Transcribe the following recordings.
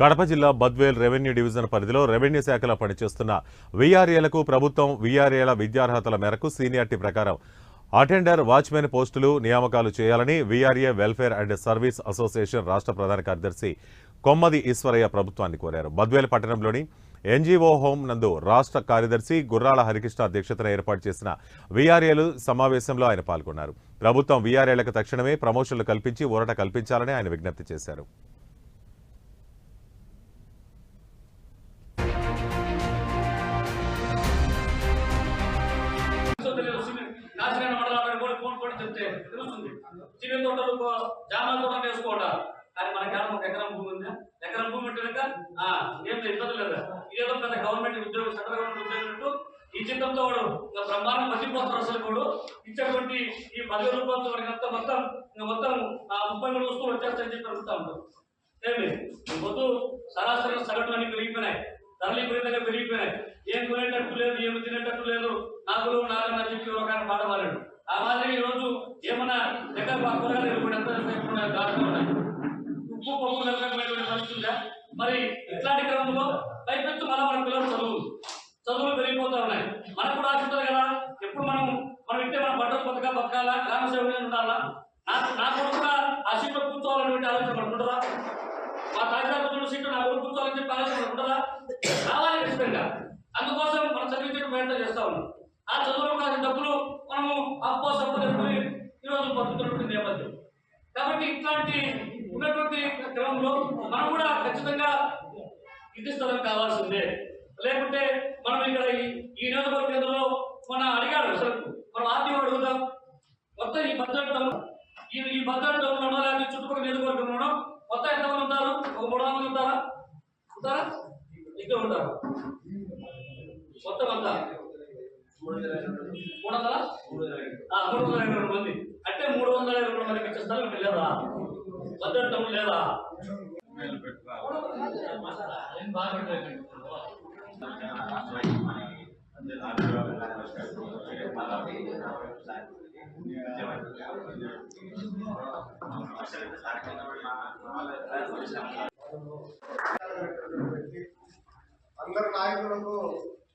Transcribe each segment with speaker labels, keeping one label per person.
Speaker 1: కడప జిల్లా Badvel revenue division పరిధిలో revenue శాఖలో పనిచేస్తున్న వీఆర్ఏలకు ప్రభుత్వం వీఆర్ఏల విద్యార్హతల మేరకు సీనియారిటీ ప్రకారం అటెండర్, వాచ్మెన్ పోస్టులు నియామకాలు చేయాలని VRA welfare and service association రాష్ట్ర ప్రధాన కార్యదర్శి కొమ్మది ఈశ్వరయ్య ప్రభుత్వాన్ని కోరారు. బద్వేల్ పట్టణంలోని ఎన్జీఓ హోం నందు రాష్ట్ర కార్యదర్శి గుర్రాల హరికృష్ణ అధ్యక్షతన ఏర్పాటు చేసిన వీఆర్ఏలు సమావేశంలో ఆయన పాల్గొన్నారు. ప్రభుత్వం వీఆర్ఏలకు తక్షణమే ప్రమోషన్లు కల్పించి ఊరట కల్పించాలని ఆయన విజ్ఞప్తి చేశారు.
Speaker 2: చిన్న తోటలు జామాల తోటలు వేసుకోవడం కానీ మనకేమో ఒక ఎకరం భూమి ఉందా? ఎకరం భూమి ఉంటే ఏం ఇబ్బంది లేదా? ఇదేదో పెద్ద గవర్నమెంట్ ఉద్యోగం, సెంట్రల్ గవర్నమెంట్ ఉద్యోగం ఈ జీతంతో వాడు బ్రహ్మాండం మర్చిపోతారు. అసలు కూడా ఇచ్చేటువంటి ఈ 10,000 రూపాయలతో వాడికి మొత్తం 33 వస్తువులు వచ్చేస్తాయని చెప్పి అడుగుతా ఉంటారు. ఏమి పొద్దు సరాసరి సగటు అన్ని పెరిగిపోయినాయి, ధరలు విపరీతంగా పెరిగిపోయినాయి. ఏం కొనేటట్టు లేదు, ఏమి తినేటట్టు లేదు. నాగులు నాగని చెప్పి ఒక ఆయన పాట పాడాడు. ఆ మాదిరి ఈ రోజు ఏమన్నా దగ్గర కూరగాయలు ఉన్నాయి, ఉప్పు పప్పు నిలకమైనటువంటి పరిస్థితుందా? మరి ఇట్లాంటి క్రమంలో పైపెచ్చు మన పిల్లలు చదువులు పెరిగిపోతా ఉన్నాయి. మనకు కూడా ఆశ ఉంటుంది కదా, ఎప్పుడు మనం ఇంటే మన బట్టలు కొత్తగా బతకాలా, గ్రామ సేవగా ఉండాలా, నా కొడుకు కూడా ఆ సీట్లో కూర్చోవాలనేటువంటి ఆలోచన మనకుంటుందా? మా తాజా సీట్లు నా కొడుకు కూర్చోవాలని చెప్పి ఆలోచన మనకుంటుందా? రావాలి ఖచ్చితంగా. అందుకోసం మనం చదివించడం ప్రయత్నం చేస్తా ఉన్నాం. ఆ చదువులో కాసిన డబ్బులు మనము అప్పో సంపదని ఈరోజు బతుకుతున్నటువంటి నేపథ్యం. కాబట్టి ఇట్లాంటి ఉన్నటువంటి క్రమంలో మనం కూడా ఖచ్చితంగా ఇంటి స్థలం కావాల్సిందే. లేకుంటే మనం ఇక్కడ ఈ నియోజకవర్గ కేంద్రంలో మన అడిగాడు అసలు మనం ఆర్టీఓ అడుగుతాం. మొత్తం ఈ బడ్జెట్ ఈ బడ్జెట్ టౌన్లోనో లేకపోతే చుట్టుపక్కల నియోజకవర్గంలోనో మొత్తం ఎంతమంది ఉంటారు? ఒక 300 మంది ఉంటారా? ఇక్కడ ఉంటారు మొత్తం అంతా 322 మంది. అంటే 322 మందికి ఇచ్చే స్థలం ఇక్కడ లేదా? బడ్జెట్ టౌన్ లేదా?
Speaker 3: అందరు నాయకులకు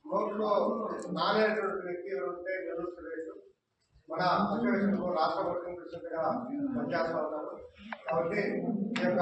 Speaker 3: నోట్లో నానేటువంటి వ్యక్తి ఉంటే నిలుస్తులేదు. మన అసోసియేషన్ రాష్ట్ర వర్కింగ్ ప్రెసిడెంట్ గా పనిచేస్తా ఉన్నారు. కాబట్టి ఈ యొక్క